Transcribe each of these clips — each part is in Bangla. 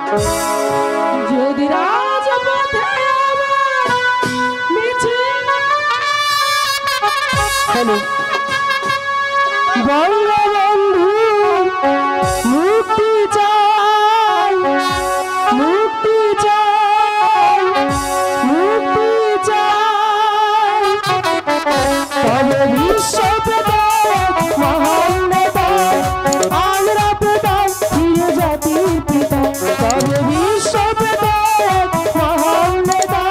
যদি রাজপথে হ্যালো বঙ্গবন্ধু মুক্তি চাই মুক্তি চাই মুক্তি চাই তবে বিশ্বপ্রদায়ক মহান নেতা আমরা প্রদান ফিরে জাতির পিতা তবে বিশ্বপ্রদায়ক মহান নেতা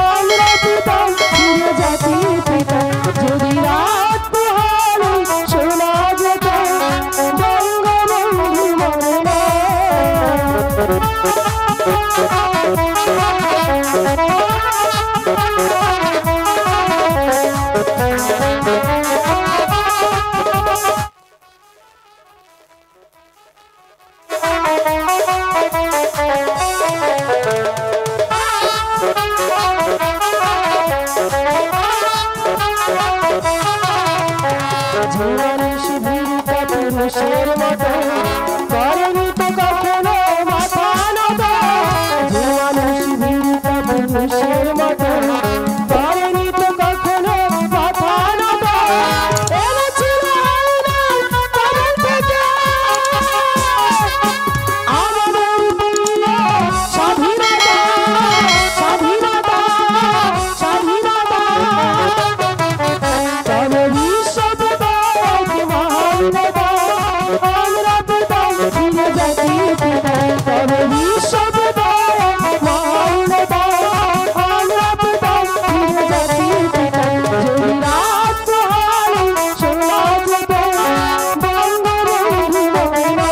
আমরা প্রদান ফিরে জাতির পিতা যদি রাত পোহালে শোনা যেত বঙ্গবন্ধু মরে না মানুষ ভীরুতা পুরুষের মতো করেনি তো কখনো মাথা নত যে মানুষ ভীরুতা পুরুষের মতো করেনি তো কখনো মাথা নত এনেছিল কবর থেকে আমাদের প্রিয় স্বাধীনতা স্বাধীনতা স্বাধীনতা তবে বিশ্বপ্রদায়ক মহান নেতা আমরা প্রদান ফিরে জাতির পিতা তবে বিশ্বপ্রদায়ক মহান নেতা আমরা প্রদান ফিরে জাতির পিতা যদি রাত পোহালে শোনা যেত বঙ্গবন্ধু মরে না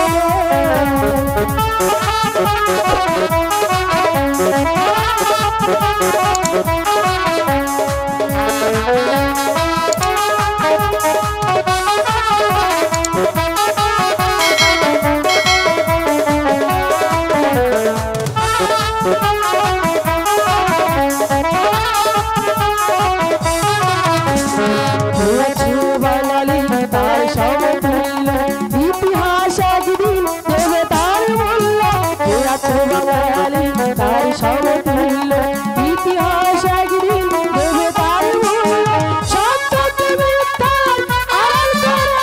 বাঙালি তার সমতুল্য ইতিহাস একদিন দেবে তার মূল্য বাঙালি তার সমতুল্য ইতিহাস একদিন দেবে তার মূল্য সত্যকে মিথ্যার আড়াল করে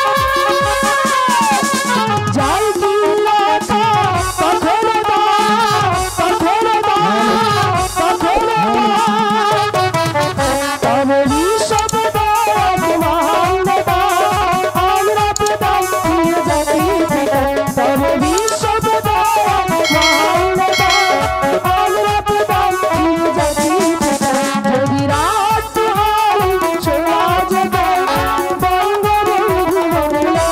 যাই কি লেখা কখনো কখনো কখনো তবে বিশ্বপ্রদায়ক মহান নেতা আমরা প্রদান ফিরে জাতির পিতা তবে বিশ্বপ্রদায়ক মহান নেতা আমরা প্রদান ফিরে জাতির পিতা যদি রাত পোহালে শোনা যেত বঙ্গবন্ধু মরে না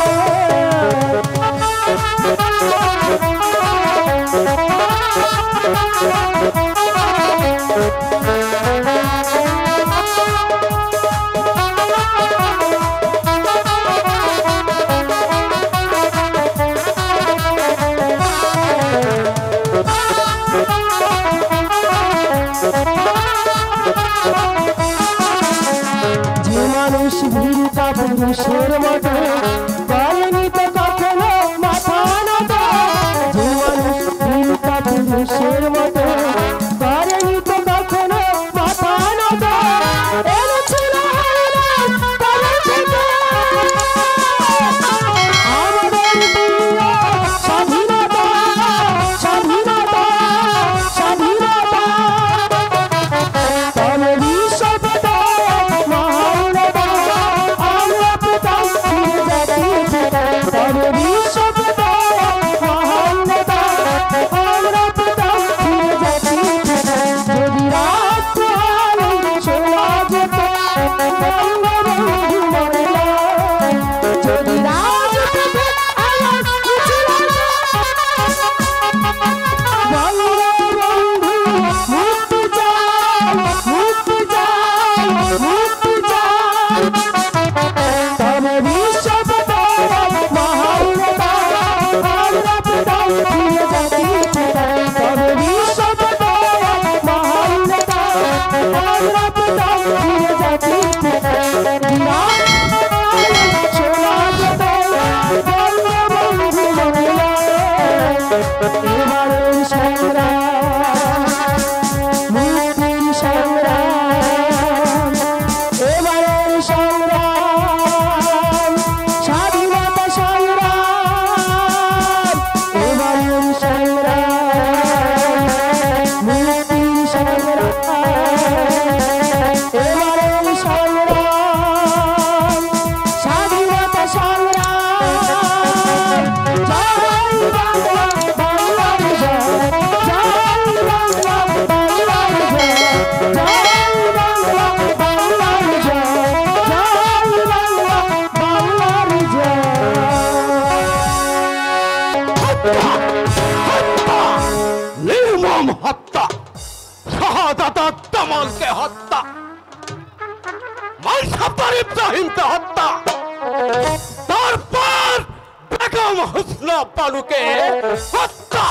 যে মানুষ ভীরুতা পুরুষের মতো করেনি তো কখনো মাথা নত যে মানুষ ভীরুতা পুরুষের মতো করেনি তো কখনো মাথা নত এনেছিল কবর থেকে আমাদের প্রিয় স্বাধীনতা স্বাধীনতা স্বাধীনতা তবে বিশ্বপ্রদায়ক মহান নেতা আমরা প্রদান ফিরে জাতির নির্মম হত্যা, শাহাদাত জামালকে হত্যা, মানসাফার ইব্রাহিমকে হত্যা, তারপর বেগম হোসনা বানুকে হত্যা।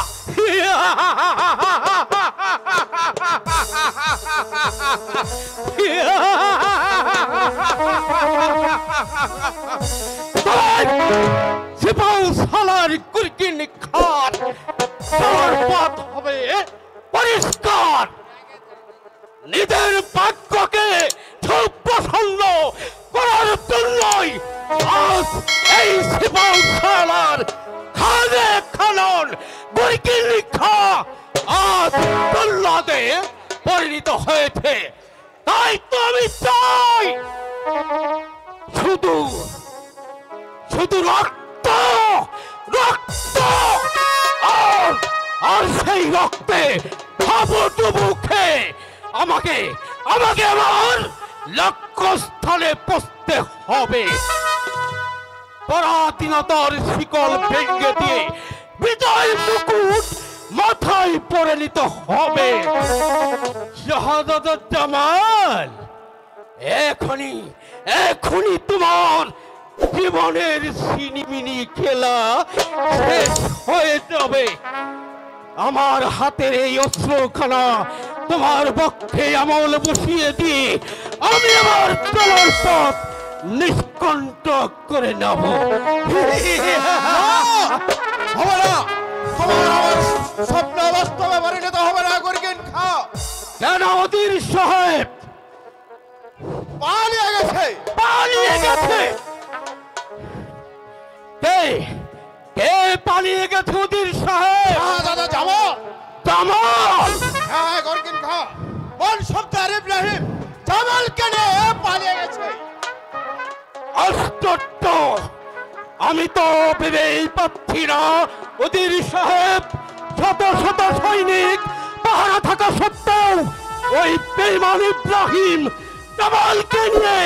সালার কুরকিন খান বরবাদ হবে পরিষ্কার। নিজের ভাগ্যকে সুপ্রসন্ন করার জন্যই আজ এই শিবল সালার খানে খানন কুরকিন খা আজ প্রহ্লাদে পরিণত হয়েছে। তাই তো আমি চাই শুধু শুধু রক্ত রক্ত, আর সেই রক্তে হাবুডুবু খেয়ে আমাকে আমাকে আমার লক্ষ্যস্থানে পৌঁছতে হবে। পরাধীনতার শিকল ভেঙে দিয়ে বিজয় মুকুট মাথায় পরে নিতে হবে। শাহাদাত জামাল, এখনই এখনই তোমার জীবনের সিনিমিনি খেলা শেষ হয়ে যাবে। আমার হাতের এই অস্ত্রখানা তোমার বক্ষে আমল বসিয়ে দিয়ে আমি আমার চলার পথ নিষ্কণ্টক করে নেব। হবে না, তোমার আমার স্বপ্ন বাস্তবে পরিণত হবে না কুরকিন খা। কেন অধীর সাহেব পালিয়ে গেছে? পালিয়ে গেছে? কে কে পালিয়ে গেছে অধীর সাহেব? দাদা জামাল। জামাল? হ্যাঁ কুরকিন খা, কোন সপ্তাহের ইব্রাহিম জামালকে নিয়ে পালিয়ে গেছে। আশ্চর্য, আমি তো ভেবেই পাচ্ছি না অধীর সাহেব শত শত সৈনিক পাহারা থাকা সত্ত্বেও ওই বেঈমান ইব্রাহিম জামালকে নিয়ে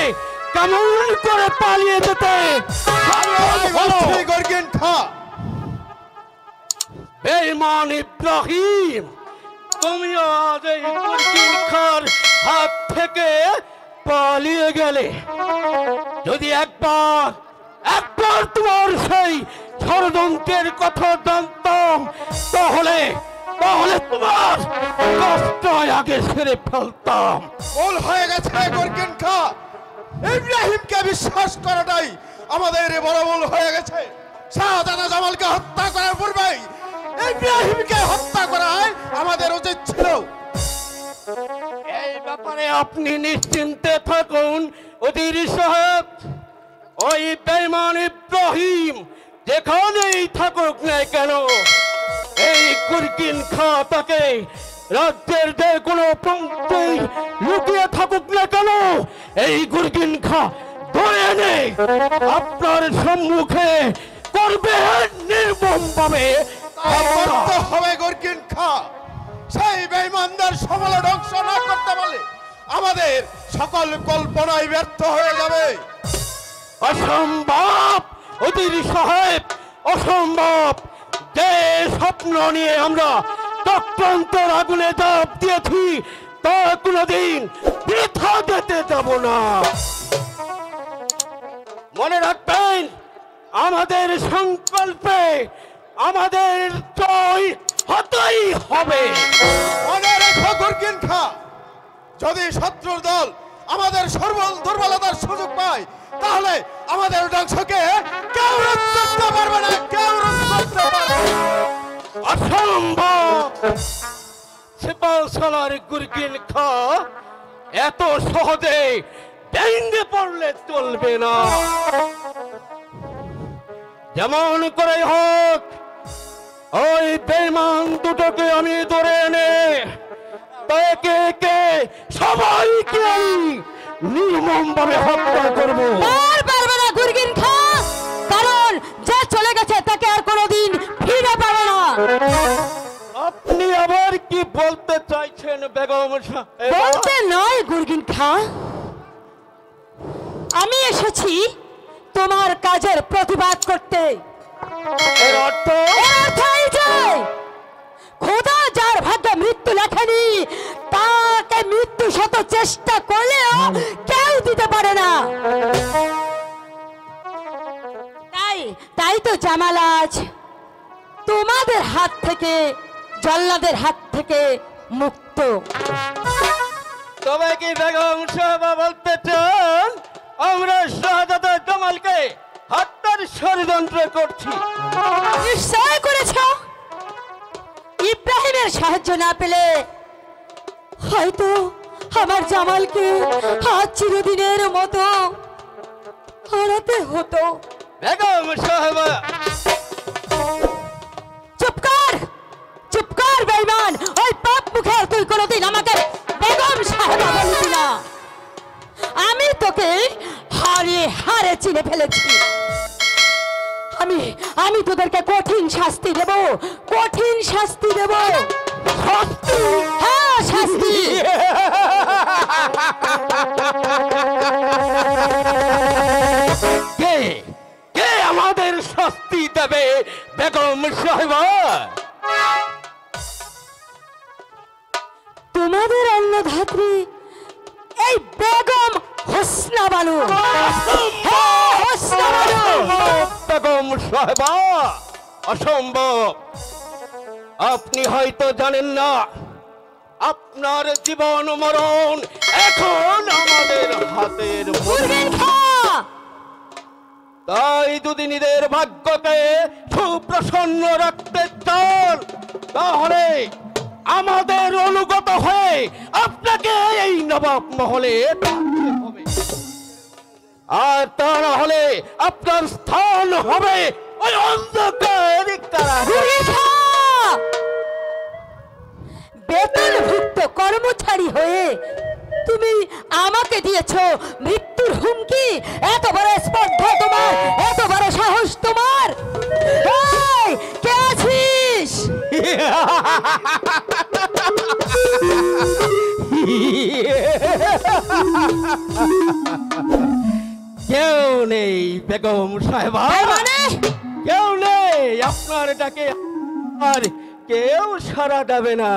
কেমন করে পালিয়ে যেতে কুরকিন খা। বেঈমান ইব্রাহিম, তুমি আজ এই কুরকিন খার হাত থেকে পালিয়ে গেলে। যদি একবার একবার তোমার সেই ষড়যন্ত্রের কথা জানতাম তাহলে তাহলে তোমার কষ্ট আগে সেরে ফেলতাম। ভুল হয়ে গেছে কুরকিন খা, ইব্রাহিমকে বিশ্বাস করাটাই আমাদের বড় ভুল হয়ে গেছে। শাহজাদা জামালকে হত্যা করার পূর্বেই ইব্রাহিমকে হত্যা করাই আমাদের উচিত ছিল। এই ব্যাপারে আপনি নিশ্চিন্তে থাকুন অধীর সাহেব। ওই বেঈমান ইব্রাহিম যেখানেই থাকুক না কেন, এই কুরকিন খা তাকে রাজ্যের যে কোনো প্রান্তে লুকিয়ে থাকুক না কেন, এই কুরকিন খা ধরে এনে আপনার সম্মুখে করবে নির্মম ভাবে। করতে হবে কুরকিন খা। সেই বেঈমানদের সমলে ধ্বংস না করতে পারলে আমাদের সকল কল্পনাই ব্যর্থ হয়ে যাবে। অসম্ভব অধীর সাহেব, অসম্ভব। যে স্বপ্ন নিয়ে আমরা চক্রান্তের আগুনে ঝাঁপ দিয়েছি তা কোনোদিন বৃথা যেতে যাব না। মনে রাখবেন, আমাদের সংকল্পে আমাদের জয় হতেই হবে। মনে রেখো কুরকিন খা, যদি শত্রুর দল আমাদের দুর্বলতার সুযোগ পায় তাহলে আমাদের ধ্বংসকে কেউ রোধ করতে পারবে না, কেউ রোধ করতে পারবে না। অসম্ভব। শিবল সালার কুরকিন খা এত সহজে ভেঙে পড়লে চলবে না। যেমন করে হোক ওই বেঈমান দুটোকে আমি ধরে এনে তাকে কে সবাইকে আমি নির্মম ভাবে হত্যা করবো। আর পারবে না কুরকিন খা, কারণ যে চলে গেছে তাকে আর কোনোদিন ফিরে পাবে না। আপনি আবার কি বলতে চাইছেন বেগম সাহেব? বলতে নয় কুরকিন খা, আমি এসেছি তোমার কাজের প্রতিবাদ করতে। এর অর্থ এর অর্থ এই যে খোদা যার ভাগ্যে মৃত্যু দেখেনি তাকে মৃত্যু শত চেষ্টা করলেও কেউ দিতে পারে না। তাই তো জামাল আজ তোমাদের হাত থেকে, জল্লাদের হাত থেকে মুক্ত। তবে কি বেগম সাহেবা বলতে চান আমরা শাহজাদা জামালকে হত্যার ষড়যন্ত্র করছি? নিশ্চয় করেছ। ইব্রাহিমের সাহায্য না পেলে হয়তো আমার জামালকে আজ চিরদিনের মতো হারাতে হতো। বেগম সাহেবা চুপ কর, চুপ কর বেঈমান। ওই পাপ মুখে তুই কোনোদিন আমাকে বেগম সাহেবা বলবি না। আমি তোকে হারে হারে চিনে ফেলেছি। আমি তোদেরকে কঠিন শাস্তি দেব, কঠিন শাস্তি দেব। শাস্তি? হ্যাঁ, শাস্তি। কে কে আমাদের শাস্তি দেবে বেগম সাহেবা? তোমাদের অন্নধাত্রী এই বেগম হোসনা বানু। হ্যাঁ, হোসনা বানু। বেগম সাহেবা, অসম্ভব। আপনি হয়তো জানেন না আপনার জীবন মরণ এখন আমাদের হাতের মুরগির খা। তাই যদি নিজের ভাগ্যকে সুপ্রসন্ন রাখতে চান তাহলে আমাদের অনুগত হয়ে আপনাকে এই নবাব মহলে থাকতে হবে। আর তা না হলে আপনার স্থান হবে ওই অন্ধকার কারাগারে। বেতনভুক্ত কর্মচারী হয়ে তুমি আমাকে দিয়েছো মৃত্যুর হুমকি। এত বড় স্পর্ধা তোমার, এত বড় সাহস তোমার। এই, কে আছিস? কেউ নেই বেগম সাহেবা, মানে কেউ নেই। আপনার ডাকে আর কেউ সাড়া দেবে না।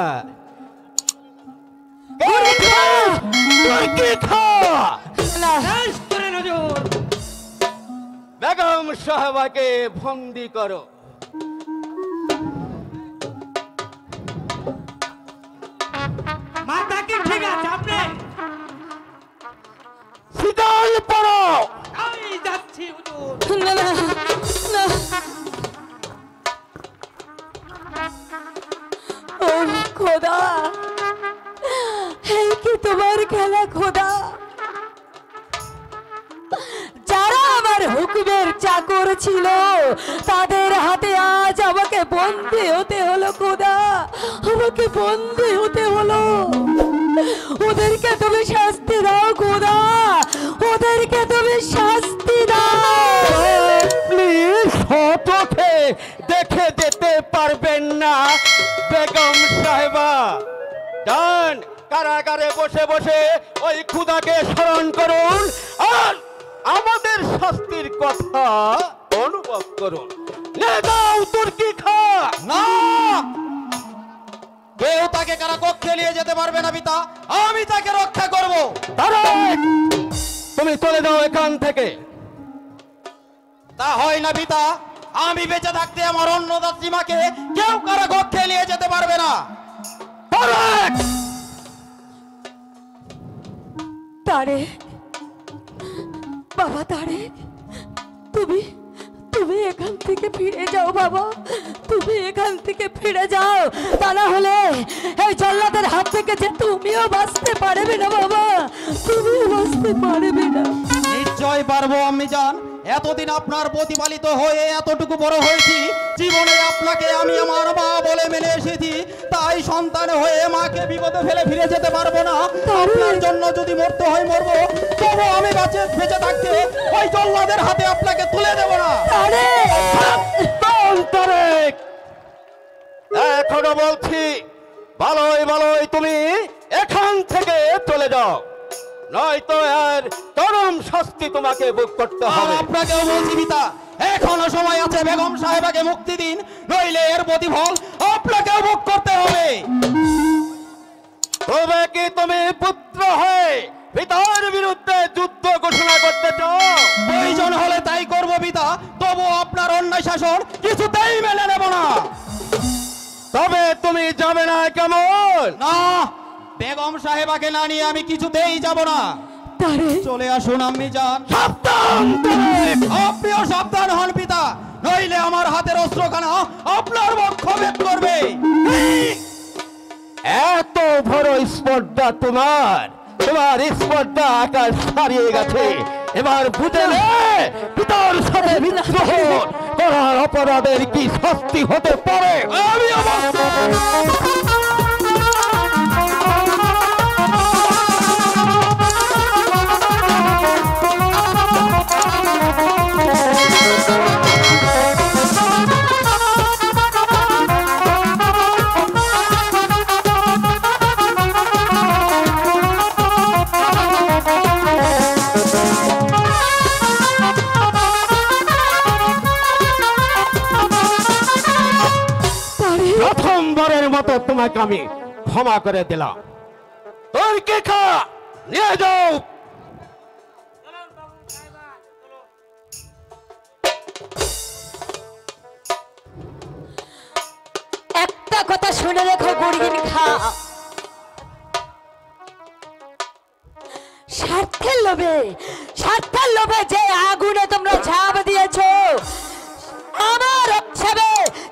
বেগম সাহেবাকে বন্দি করো। মাথা কি ঠিক আছে আপনি? শীতল পড়ো। আমি যাচ্ছি হুজুর। না, না, না। ও খোদা, এই কি তোমার খেলা খোদা? যারা আমার হুকুমের চাকর ছিল তাদের হাতে আজ আমাকে বন্দী হতে হলো খোদা, আমাকে বন্দী হতে হলো। ওদেরকে তুমি শাস্তি দাও খোদা, ওদেরকে তুমি শাস্তি দাও। প্লিজ চোখে দেখে যেতে পারবেন না বেগম সাহেবা। যান, কারাগারে বসে বসে ওই খুদাকে স্মরণ করুন আর আমাদের শাস্তির কথা অনুভব করুন। নে দাও তুর্কি খা। না, কেউ তাকে কারাকক্ষে নিয়ে যেতে পারবে না পিতা। আমি তাকে রক্ষা করব। তারেক, তুমি চলে যাও এখান থেকে। তা হয় না পিতা। আমি বেঁচে থাকতে আমার অন্নদাত্রীমাকে কেউ কারাকক্ষে নিয়ে যেতে পারবে না। তারেক, তারেক, বাবা তারেক, তুমি তুমি এখান থেকে ফিরে যাও বাবা, তুমি এখান থেকে ফিরে যাও। তা না হলে এই জল্লাদের হাত থেকে যে তুমিও বাঁচতে পারবে না বাবা, তুমিও বাঁচতে পারবে না। নিশ্চয় পারবো আমি জান। এতদিন আপনার প্রতিপালিত হয়ে এতটুকু বড় হয়েছি, জীবনে আপনাকে আমি আমার মা বলে মেনে এসেছি। তাই সন্তান হয়ে মাকে বিপদে ফেলে ফিরে যেতে পারবো না। আপনার জন্য যদি মরতে হয় মরবো, তবু আমি বেঁচে থাকতে ওই জল্লাদের হাতে আপনাকে তুলে দেবো না। তারেক, এখনো বলছি ভালোই ভালোই তুমি এখান থেকে চলে যাও, নয়তো এর চরম শাস্তি তোমাকে ভোগ করতে হবে। আপনাকেও বলছি পিতা, এখনো সময় আছে। বেগম সাহেবাকে মুক্তি দিন, নইলে এর প্রতিফল আপনাকেও ভোগ করতে হবে। নাকি তুমি পুত্র হয়ে পিতার বিরুদ্ধে যুদ্ধ ঘোষণা করতে চাও? প্রয়োজন হলে তাই করব পিতা, তবু আপনার অন্যায় শাসন কিছুতেই মেনে নেব না। তবে তুমি যাবে না কেমন? না, বেগম সাহেবাকে না নিয়ে আমি কিছুতেই যাব না। তারে চলে আসুন আম্মি যান। সাবধান! আপনিও সাবধান হন পিতা, নইলে আমার হাতের অস্ত্রখানা আপনার বক্ষ ভেদ করবে। এত বড় স্পর্ধা তোমার স্পর্ধা আকাশ ছাড়িয়ে গেছে। এবার বুঝলে পিতার সাথে বিদ্রোহ করার অপরাধের কি শাস্তি হতে পারে। আমি প্রথমবারের মতো তোমাকে আমি ক্ষমা করে দিলাম। তোর কে খা নিয়ে যাও। একটা কথা শুনে রেখো গুরগিন খা, স্বার্থের লোভে যে আগুনে তোমরা ঝাঁপ দিয়েছো, আমার হিসাবে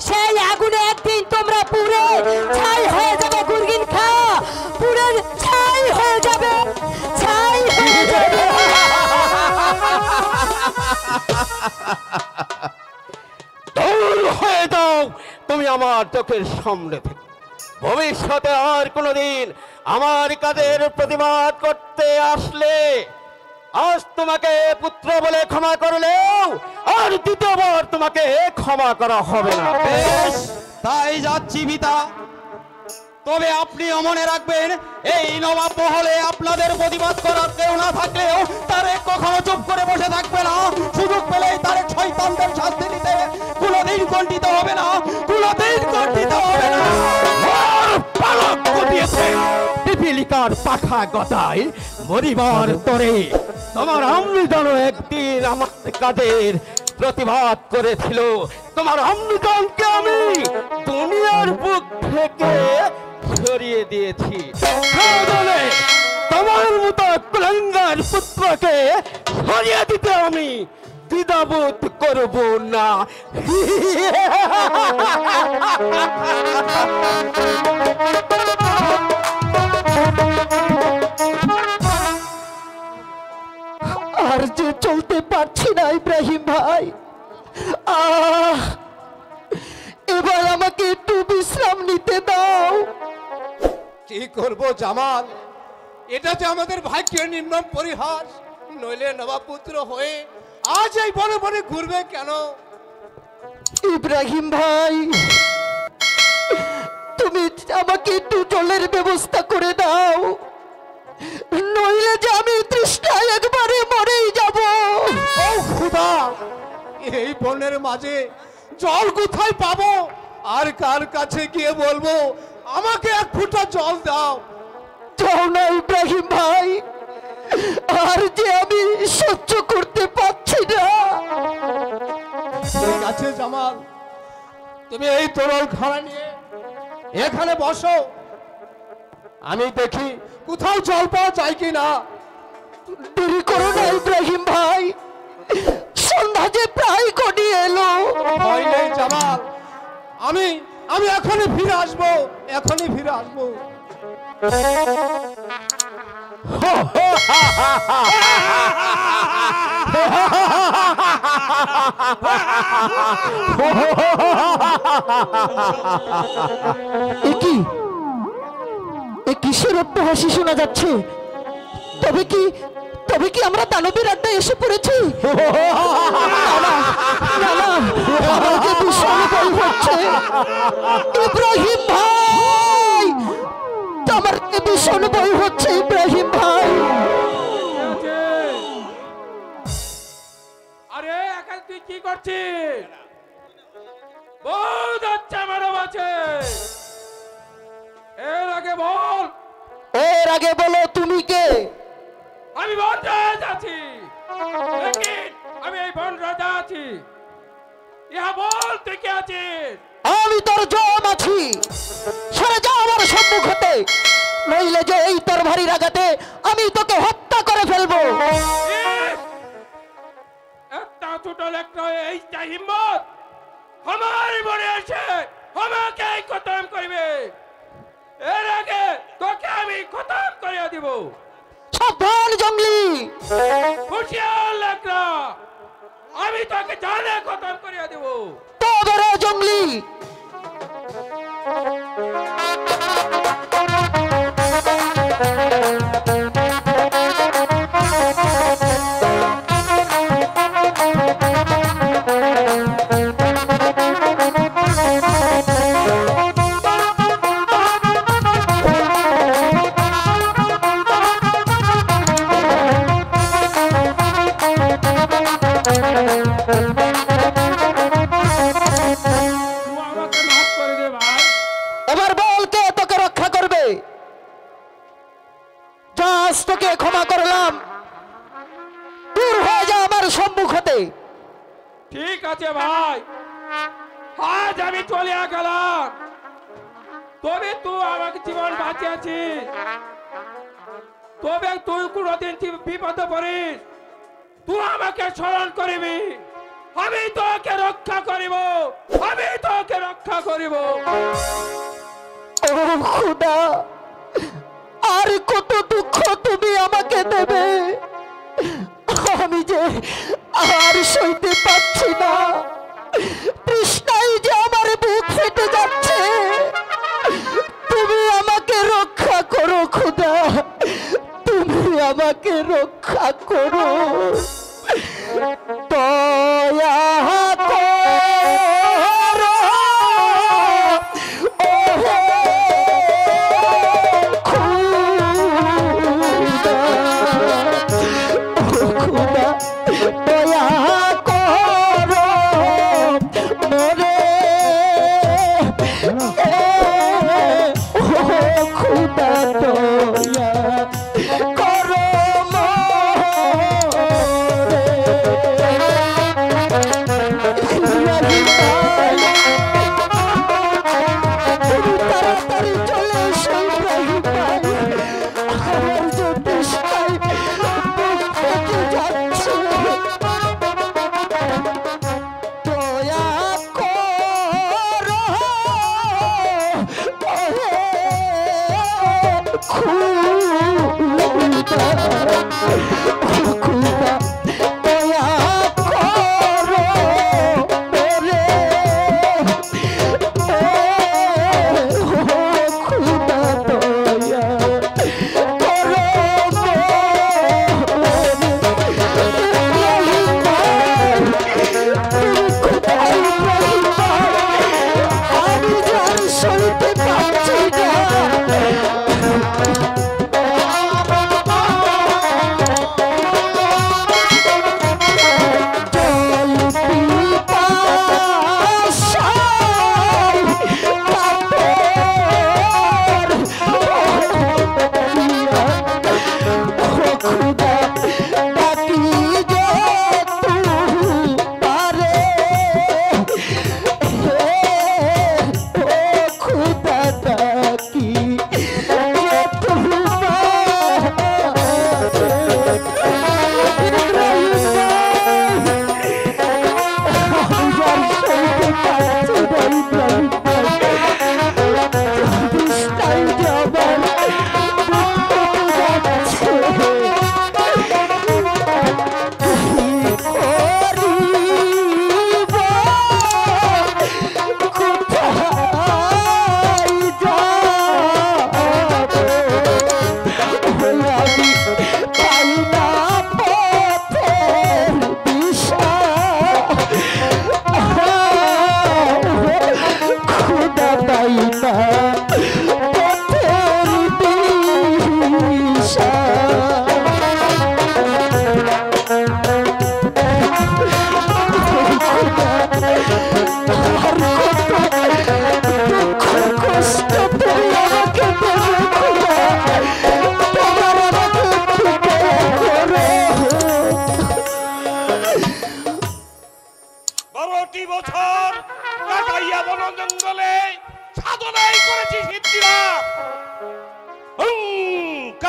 সেই আগুনে একদিন তোমরা পুড়ে ছাই হয়ে যাবে। গুরগিন খা, পুড়ে ছাই হয়ে যাবে, ছাই হয়ে যাবে। দূর হয়ে যাও তুমি আমার চোখের সামনে থেকে। ভবিষ্যতে আর কোনোদিন আমার কাজের প্রতিবাদ করতে আসলে আজ তোমাকে পুত্র বলে ক্ষমা করলেও আর দ্বিতীয়বার তোমাকে ক্ষমা করা হবে না। বেশ, তাই যাচ্ছি পিতা। তবে আপনিও মনে রাখবেন, এই নবাব মহলে আপনাদের প্রতিবাদ করার কেউ না থাকলেও তারে কখনো চুপ করে বসে থাকবে না। সুযোগ পেলেই তারে শয়তানদের শাস্তি দিতে কোনোদিন কণ্ঠিত হবে না, কোনোদিন কণ্ঠিত হবে না। মোর পালক গটিয়েছে পিপিলিকার পাখা গদায় মরিবার তরে। তোমার অমৃতন একদিন আমার কাজের প্রতিবাদ করেছিল। তোমার অমৃতনকে আমি দুনিয়ার বুক থেকে সরিয়ে দিয়েছি। প্রয়োজনে তোমার মতো কুলাঙ্গার পুত্রকে সরিয়ে দিতে আমি দ্বিধাবোধ করব না। আর যে চলতে পারছি না ইব্রাহিম ভাই, এবার আমাকে একটু বিশ্রাম নিতে দাও। কি করব জামাল, এটা যে আমাদের ভাগ্যের নির্মম পরিহাস। নইলে নবাব পুত্র হয়ে আজ এই বনে বনে ঘুরবে কেন? ইব্রাহিম ভাই, তুমি আমাকে একটু জলের ব্যবস্থা করে দাও, নইলে যে আমি তৃষ্ণায় একবারে মরেই যাব। ও খোদা, এই বনের মাঝে জল কোথায় পাবো? আর কার কাছে গিয়ে বলবো আমাকে এক ফোঁটা জল দাও? যাও না ইব্রাহিম ভাই, আর যে আমি সহ্য করতে পারছি না। ঠিক আছে জামাল, তুমি এই তরল খাড়া নিয়ে এখানে বসো, আমি দেখি কোথাও জল পাওয়া যায় কি না। দেরি করো না ইব্রাহিম ভাই, সন্ধ্যা যে প্রায় গড়িয়ে এলো। ভয় নেই জামাল, আমি আমি এখনই ফিরে আসবো, এখনই ফিরে আসবো। এ কিসের অট্টহাসি শোনা যাচ্ছে? তবে কি আমরা দানবের আড্ডায় এসে পড়েছি? আমাকে ভীষণ ভয় হচ্ছে ইব্রাহিম ভাই, আমার ভীষণ ভয় হচ্ছে ইব্রাহিম ভাই। আরে এখানে তুই কি করছিস? বল যাচ্ছে ম্যাডাম আছে, এর আগে বল। এর এর আগে বলো তুমি কে? আমি বনরাজ আছি। লেকিন আমি এই বনরাজা আছি। ইহা বল তুই কে আছিস? আমি তোর জম আছি। সরে যাও আমার সম্মুখ হতে, নইলে যে এই তোর ভারী আঘাতে আমি তোকে হত্যা করে ফেলবো। ইস! একটা ছোট লেখা এইটা হিম্মত আমার মনে আছে আমাকে খতম করবে। এর আগে তোকে আমি খতম করে দিব। সাবধান জঙ্গলি। হুঁশিয়ার লেখা, আমি তোকে জানে খতম করে দিব। তবে রে জঙ্গলি, তুই আমাকে মাফ করে দে ভাই। এবার বল কে তোকে রক্ষা করবে? জাস তোকে ক্ষমা করলাম, দূর হয়ে যা আমার সম্মুখ হতে। ঠিক আছে ভাই, আজ আমি চলে গেলাম। তবে তুই আমাকে জীবন বাঁচিয়েছিস। তবে তুই কোনোদিন বিপদে পড়িস, তুই আমাকে স্মরণ করিবি। আমি তোকে রক্ষা করিব, আমি তোকে রক্ষা করিব। ও খোদা, আর কত দুঃখ তুমি আমাকে দেবে? আমি যে আর সইতে পারছি না, তৃষ্ণায় যে আমার বুক ফেটে যাচ্ছে। তুমি আমাকে রক্ষা করো খোদা, তুমি আমাকে রক্ষা করো। দয়া করো ওহে খোদা, খোদা দয়া করো মোরে, ও খোদা দয়া করো তাড়াতাড়ি চলে এসো ইব্রাহিম ভাই, আমার যে তৃষ্ণায় বুক ফেটে যাচ্ছে। দয়া করো ওহে খোদা।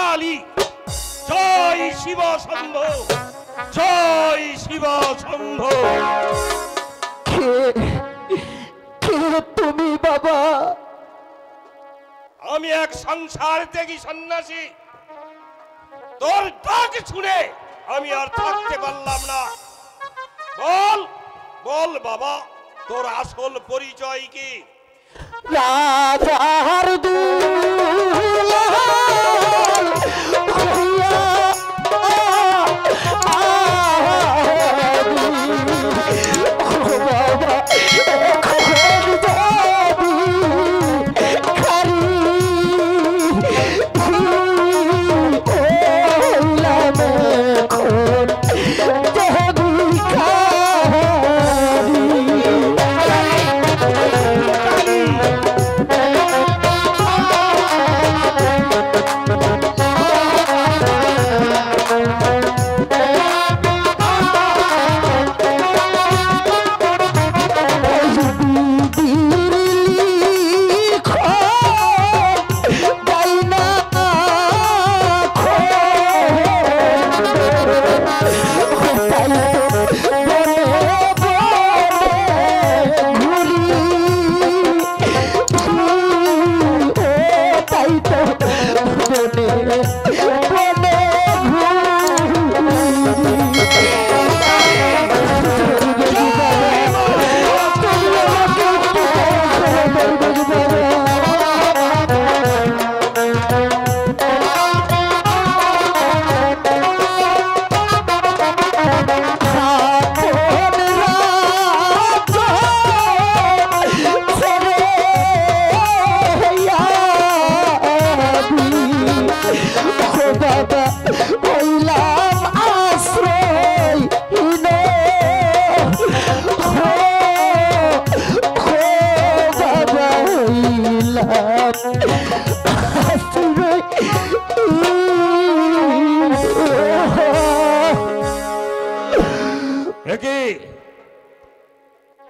কালী, জয় শিব শম্ভু, জয় শিব শম্ভু। কে তুমি বাবা? আমি এক সংসার ত্যাগী সন্ন্যাসী। তোর ডাক শুনে আমি আর থাকতে পারলাম না। বল বল বাবা, তোর আসল পরিচয় কি? রাজার দুলাল হইয়া বাবা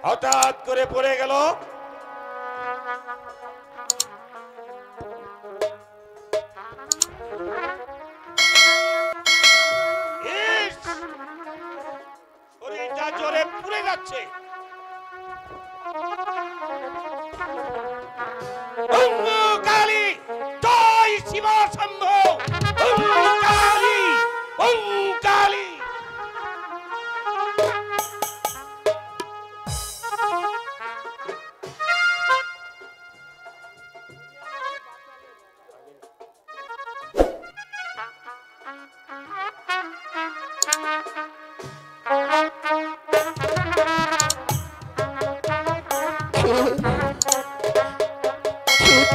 হঠাৎ করে পড়ে গেল। শরীরটা জ্বরে পুড়ে যাচ্ছে। কালী, জয় শিব শম্ভু, কালী, কালী।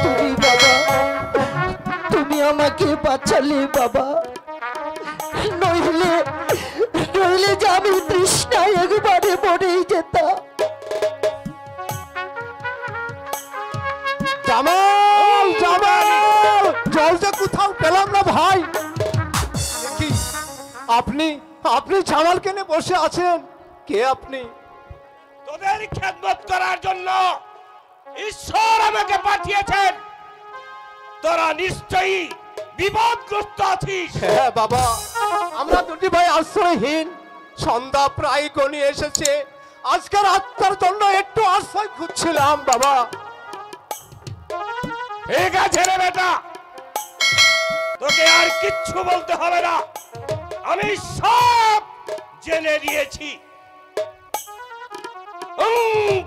তুমি বাবা, তুমি আমাকে বাঁচালে বাবা, নইলে নইলে যে আমি তৃষ্ণায় একবারে মরেই যেতাম। জামাল, জামাল, জলটা কোথাও পেলাম না ভাই। কি আপনি আপনি জামাল কেনে বসে আছেন? কে আপনি? তোদের খেদমত করার জন্য ঈশ্বর আমাকে পাঠিয়েছেন। তোরা নিশ্চয়ই বিপদগ্রস্ত আছিস। হ্যাঁ বাবা, আমরা দুটি ভাই আশ্রয়হীন। সন্ধ্যা প্রায় গনিয়ে এসেছে। আজকের আত্মার জন্য একটু আশ্রয় খুঁজছিলাম বাবা। ঠিক আছে রে বেটা, তোকে আর কিচ্ছু বলতে হবে না, আমি সব জেনে নিয়েছি।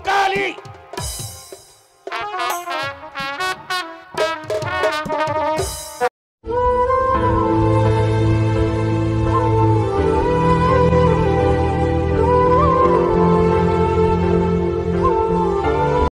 কালী,